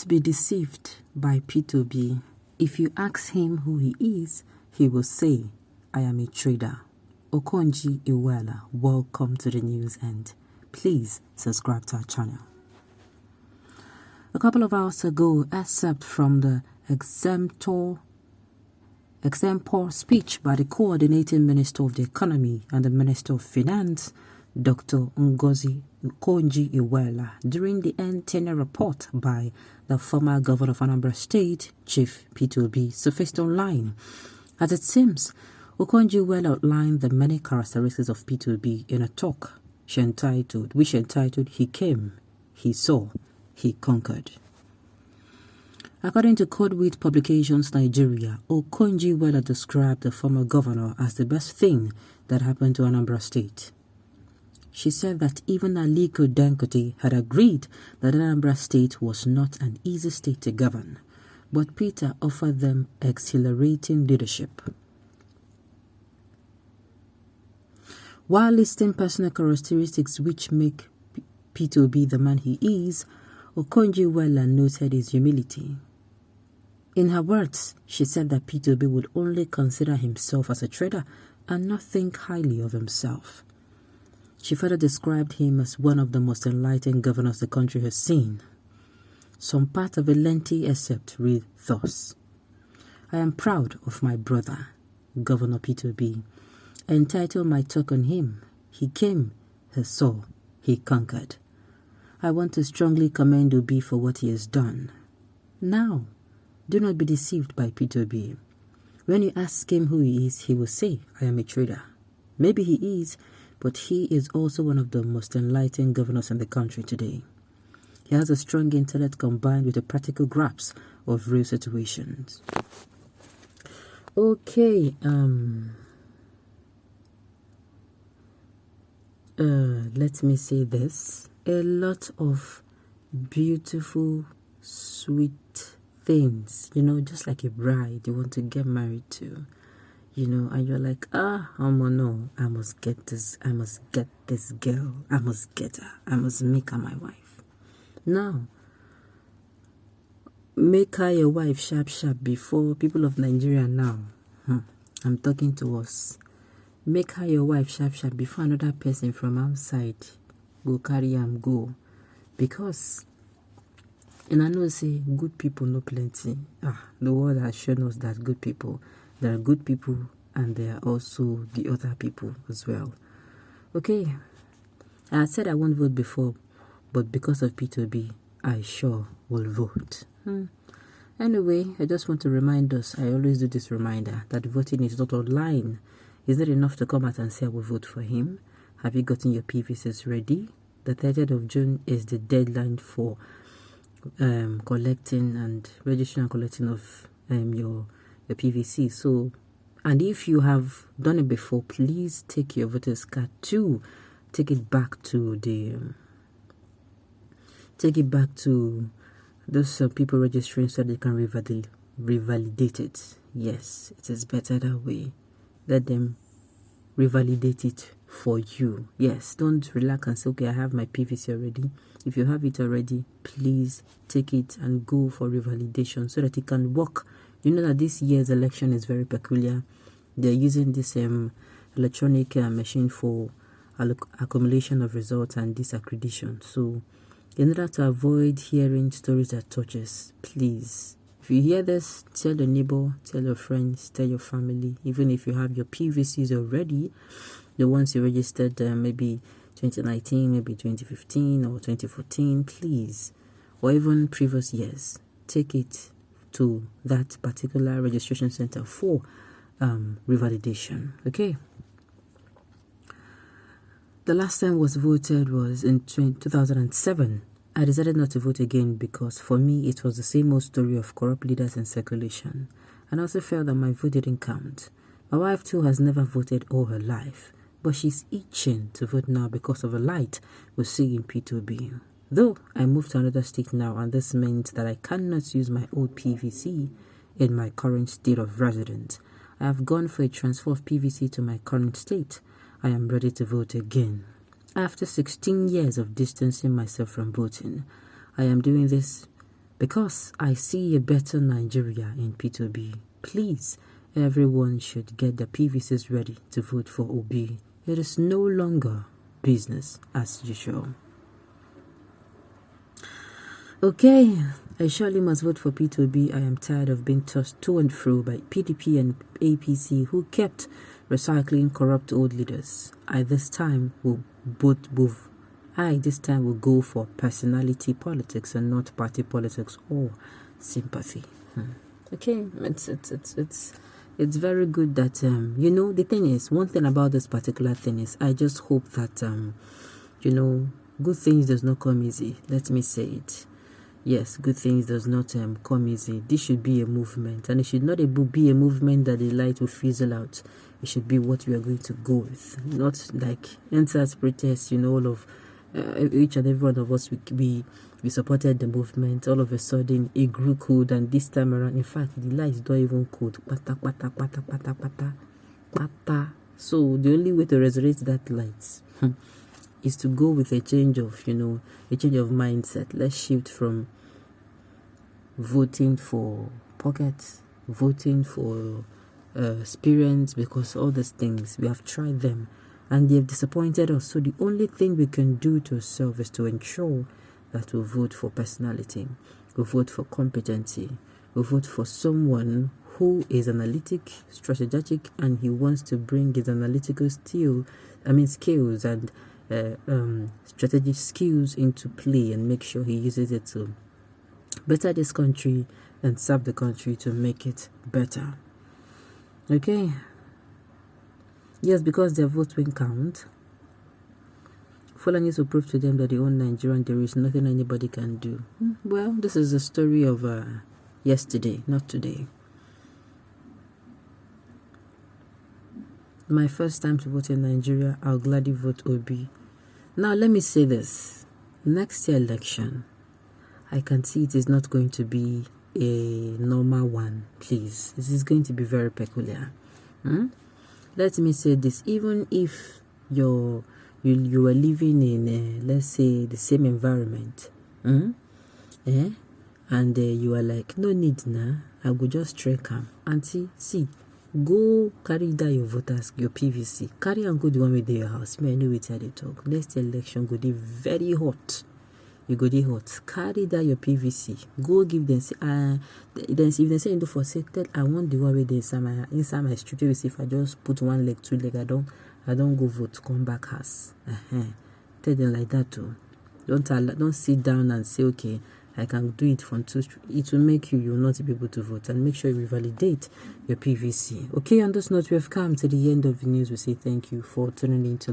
be deceived by P2B. If you ask him who he is, he will say, I am a trader. Okonjo Iweala, welcome to the news and please subscribe to our channel. A couple of hours ago, excerpt from the example speech by the coordinating Minister of the Economy and the Minister of Finance, Dr. Okonjo Iweala, during the end tenure report by the former governor of Anambra State, Chief P2B, surfaced online. As it seems, Okonjo Iweala outlined the many characteristics of P2B in a talk which entitled He Came, He Saw, He Conquered. According to Codewheat Publications Nigeria, Okonjo Iweala described the former governor as the best thing that happened to Anambra State. She said that even Aliko Dangote had agreed that Anambra State was not an easy state to govern, but Peter offered them exhilarating leadership. While listing personal characteristics which make P2B the man he is, Okonjo Iweala noted his humility. In her words, she said that P2B would only consider himself as a trader and not think highly of himself. She further described him as one of the most enlightened governors the country has seen. Some part of a lengthy excerpt read thus: I am proud of my brother, Governor P2B. I entitled my talk on him, He Came, He Saw, He Conquered. I want to strongly commend Obi for what he has done. Now, do not be deceived by P2B. When you ask him who he is, he will say, I am a trader. Maybe he is, but he is also one of the most enlightened governors in the country today. He has a strong intellect combined with a practical grasp of real situations. Okay, let me say this. A lot of beautiful, sweet things, just like a bride you want to get married to, and you're like, no, I must get this girl, I must get her, I must make her my wife. Now, make her your wife sharp before people of Nigeria now. I'm talking to us. Make her your wife sharp before another person from outside go carry am go. Because, and I know say good people know plenty. The world has shown us that there are good people and there are also the other people as well. Okay, I said I won't vote before, but because of P2B, I sure will vote. Anyway, I just want to remind us, I always do this reminder, that voting is not online. Is it enough to come out and say I will vote for him? Have you gotten your PVCs ready? The 30th of June is the deadline for collecting and registering and collecting of your PVC. So, and if you have done it before, please take your voter's card to take it back to those people registering so they can revalidate it. Yes, it is better that way. Let them revalidate it for you. Yes, don't relax and say, okay, I have my PVC already. If you have it already, please take it and go for revalidation so that it can work. You know that this year's election is very peculiar. They're using this electronic machine for accumulation of results and disaccreditation. So, in order to avoid hearing stories that touch us, please, if you hear this, tell your neighbor, tell your friends, tell your family. Even if you have your PVCs already, the ones you registered maybe 2019, maybe 2015 or 2014, please, or even previous years, take it to that particular registration center for revalidation. Okay. The last time was voted was in 2007. I decided not to vote again because for me it was the same old story of corrupt leaders in circulation, and I also felt that my vote didn't count. My wife too has never voted all her life, but she's itching to vote now because of a light we see in P2B. Though I moved to another state now, and this means that I cannot use my old PVC in my current state of residence. I have gone for a transfer of PVC to my current state. I am ready to vote again. After 16 years of distancing myself from voting, I am doing this Because I see a better Nigeria in P2B, please, everyone should get the PVCs ready to vote for Obi. It is no longer business as usual. Okay, I surely must vote for P2B. I am tired of being tossed to and fro by PDP and APC who kept recycling corrupt old leaders. I this time will go for personality politics and not party politics or sympathy. Okay, it's very good that the thing is, one thing about this particular thing is I just hope that good things does not come easy. Let me say it. Yes, good things does not come easy. This should be a movement, and it should not be a movement that the light will fizzle out. It should be what we are going to go with, not like enter protest. All of each and every one of us we supported the movement. All of a sudden, it grew cold, and this time around, in fact, the lights don't even cold. Pata. So the only way to resurrect that light is to go with a change of mindset. Let's shift from voting for pockets, voting for experience, because all these things we have tried them and they have disappointed us. So the only thing we can do to ourselves is to ensure that we vote for personality, we vote for competency, we vote for someone who is analytic, strategic, and he wants to bring his analytical skills and strategic skills into play and make sure he uses it to better this country and serve the country to make it better. Okay. Yes, because their votes will count. Fulani will prove to them that they own Nigerian. There is nothing anybody can do. Well, this is the story of yesterday, not today. My first time to vote in Nigeria, I'll gladly vote Obi. Now, let me say this. Next year election, I can see it is not going to be a normal one, please. This is going to be very peculiar. Let me say this. Even if you are living in, let's say, the same environment, and you are like, no need now, I will just trek am. Auntie, see, go carry down your voters, your PVC. Carry and go the one with your house. Me, I know it's how they talk. Next election go be very hot. You go dey hot. Carry down your PVC. Go give them. Then if they say you do for say, I want the one with the inside my street. If I just put 1 leg, 2 leg, I don't go vote. Come back house. Tell them like that too. Don't sit down and say, okay, I can do it from 2 streets. It will make you will not be able to vote, and make sure you validate your PVC. Okay, on this note, we have come to the end of the news. We say thank you for tuning in to